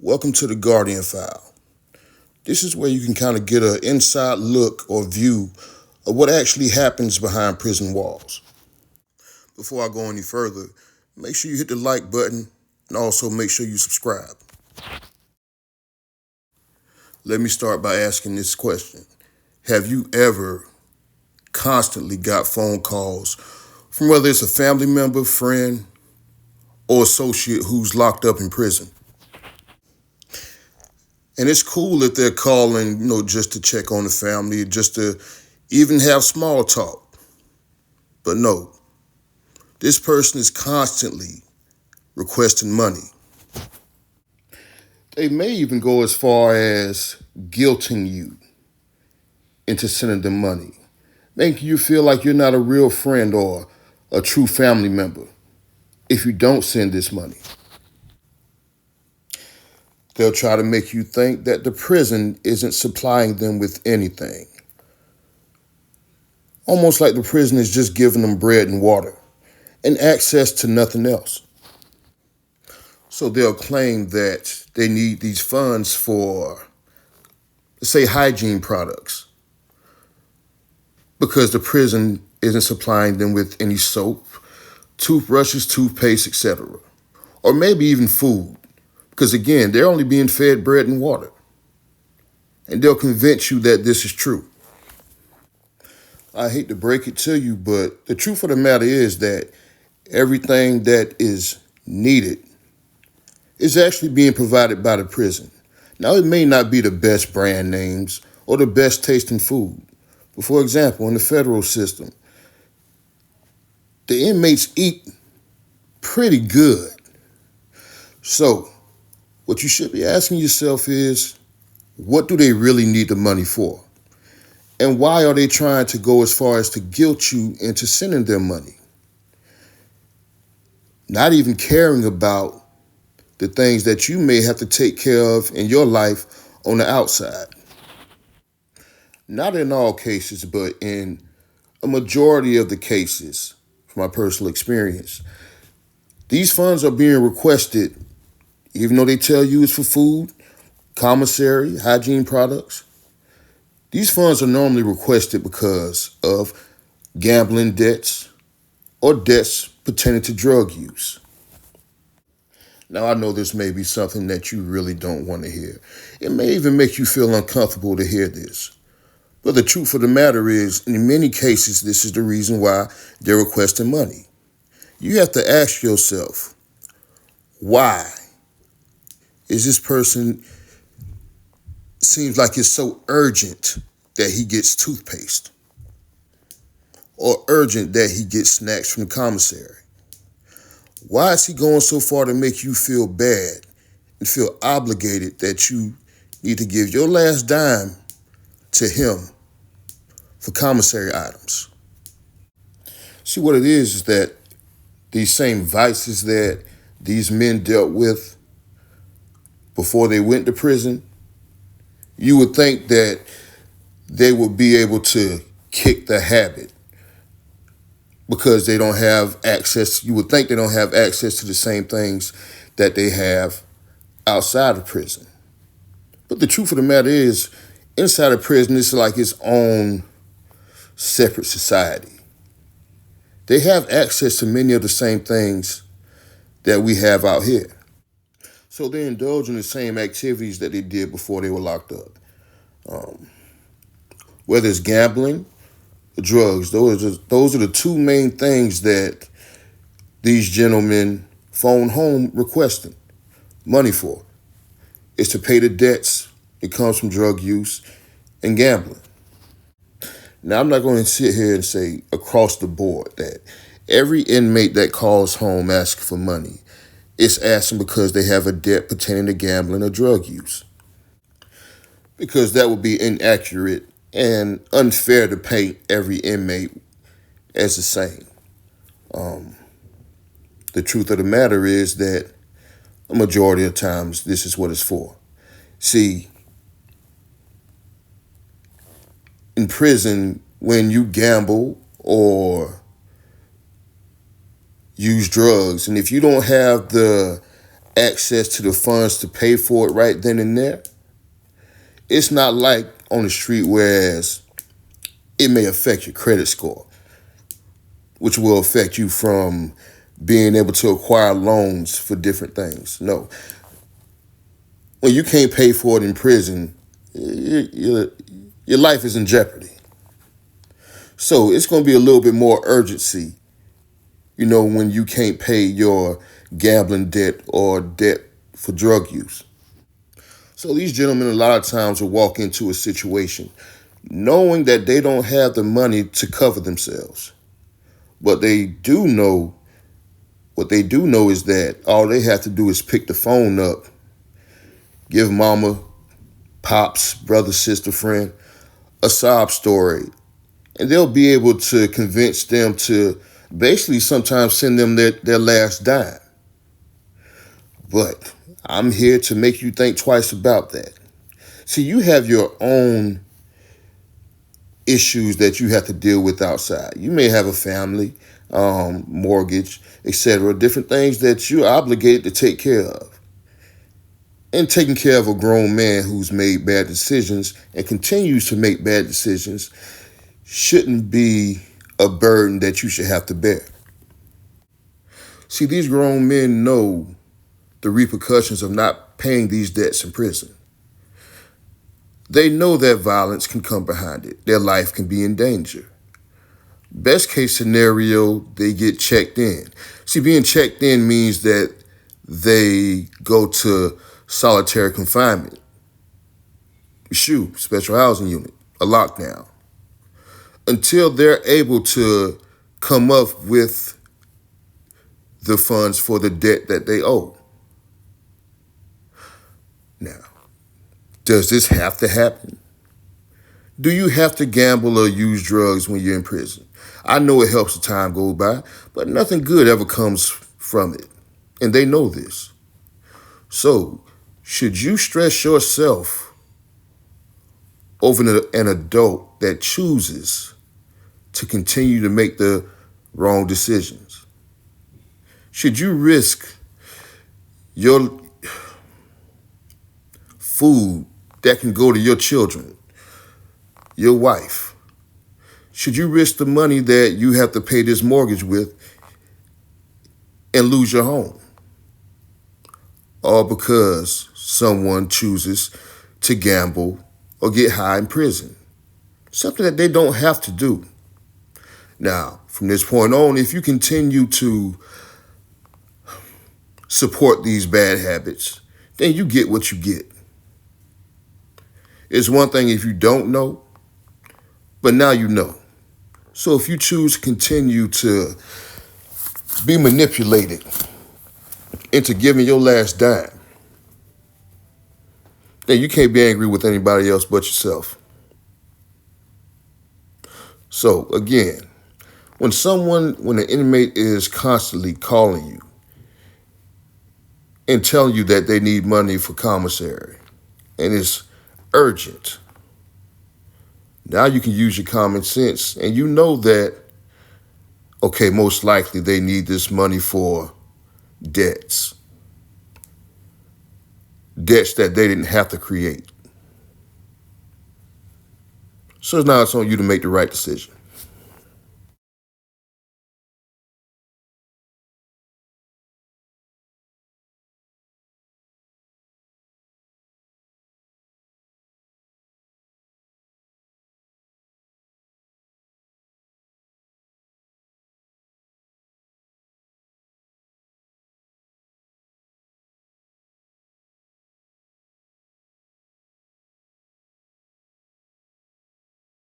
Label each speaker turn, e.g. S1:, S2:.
S1: Welcome to the Guardian File. This is where you can kind of get an inside look or view of what actually happens behind prison walls. Before I go any further, make sure you hit the like button and also make sure you subscribe. Let me start by asking this question. Have you ever constantly got phone calls from whether it's a family member, friend, or associate who's locked up in prison? And it's cool if they're calling, just to check on the family, just to even have small talk. But no, this person is constantly requesting money. They may even go as far as guilting you into sending them money, making you feel like you're not a real friend or a true family member if you don't send this money. They'll try to make you think that the prison isn't supplying them with anything. Almost like the prison is just giving them bread and water and access to nothing else. So they'll claim that they need these funds for, let's say, hygiene products because the prison isn't supplying them with any soap, toothbrushes, toothpaste, etc. Or maybe even food. Because again, they're only being fed bread and water. And they'll convince you that this is true. I hate to break it to you, but the truth of the matter is that everything that is needed is actually being provided by the prison. Now, it may not be the best brand names or the best tasting food. But for example, in the federal system, the inmates eat pretty good. So, what you should be asking yourself is, what do they really need the money for? And why are they trying to go as far as to guilt you into sending them money? Not even caring about the things that you may have to take care of in your life on the outside. Not in all cases, but in a majority of the cases, from my personal experience, these funds are being requested even though they tell you it's for food, commissary, hygiene products. These funds are normally requested because of gambling debts or debts pertaining to drug use. Now, I know this may be something that you really don't want to hear. It may even make you feel uncomfortable to hear this. But the truth of the matter is, in many cases, this is the reason why they're requesting money. You have to ask yourself, why is this person seems like it's so urgent that he gets toothpaste or urgent that he gets snacks from the commissary? Why is he going so far to make you feel bad and feel obligated that you need to give your last dime to him for commissary items? See, what it is that these same vices that these men dealt with before they went to prison, you would think that they would be able to kick the habit because they don't have access. You would think they don't have access to the same things that they have outside of prison. But the truth of the matter is, inside of prison, it's like its own separate society. They have access to many of the same things that we have out here. So they indulge in the same activities that they did before they were locked up. Whether it's gambling or drugs, those are the two main things that these gentlemen phone home requesting money for. It's to pay the debts that comes from drug use and gambling. Now, I'm not going to sit here and say across the board that every inmate that calls home asking for money is asking because they have a debt pertaining to gambling or drug use. Because that would be inaccurate and unfair to paint every inmate as the same. The truth of the matter is that a majority of times this is what it's for. See, in prison, when you gamble or use drugs, and if you don't have the access to the funds to pay for it right then and there. It's not like on the street, whereas it may affect your credit score, which will affect you from being able to acquire loans for different things. No. When you can't pay for it in prison, your life is in jeopardy. So it's going to be a little bit more urgency, when you can't pay your gambling debt or debt for drug use. So these gentlemen a lot of times will walk into a situation knowing that they don't have the money to cover themselves. But what they do know is that all they have to do is pick the phone up, give mama, pops, brother, sister, friend a sob story, and they'll be able to convince them to basically sometimes send them their last dime. But I'm here to make you think twice about that. See, you have your own issues that you have to deal with outside. You may have a family, mortgage, etc., different things that you're obligated to take care of. And taking care of a grown man who's made bad decisions and continues to make bad decisions shouldn't be a burden that you should have to bear. See, these grown men know the repercussions of not paying these debts in prison. They know that violence can come behind it. Their life can be in danger. Best case scenario, they get checked in. See, being checked in means that they go to solitary confinement, special housing unit, a lockdown, until they're able to come up with the funds for the debt that they owe. Now, does this have to happen? Do you have to gamble or use drugs when you're in prison? I know it helps the time go by, but nothing good ever comes from it. And they know this. So, should you stress yourself over an adult that chooses to continue to make the wrong decisions? Should you risk your food that can go to your children, your wife? Should you risk the money that you have to pay this mortgage with and lose your home? All because someone chooses to gamble or get high in prison. Something that they don't have to do. Now, from this point on, if you continue to support these bad habits, then you get what you get. It's one thing if you don't know, but now you know. So if you choose to continue to be manipulated into giving your last dime, then you can't be angry with anybody else but yourself. So again, when an inmate is constantly calling you and telling you that they need money for commissary and it's urgent, now you can use your common sense and you know that, okay, most likely they need this money for debts that they didn't have to create. So now it's on you to make the right decision.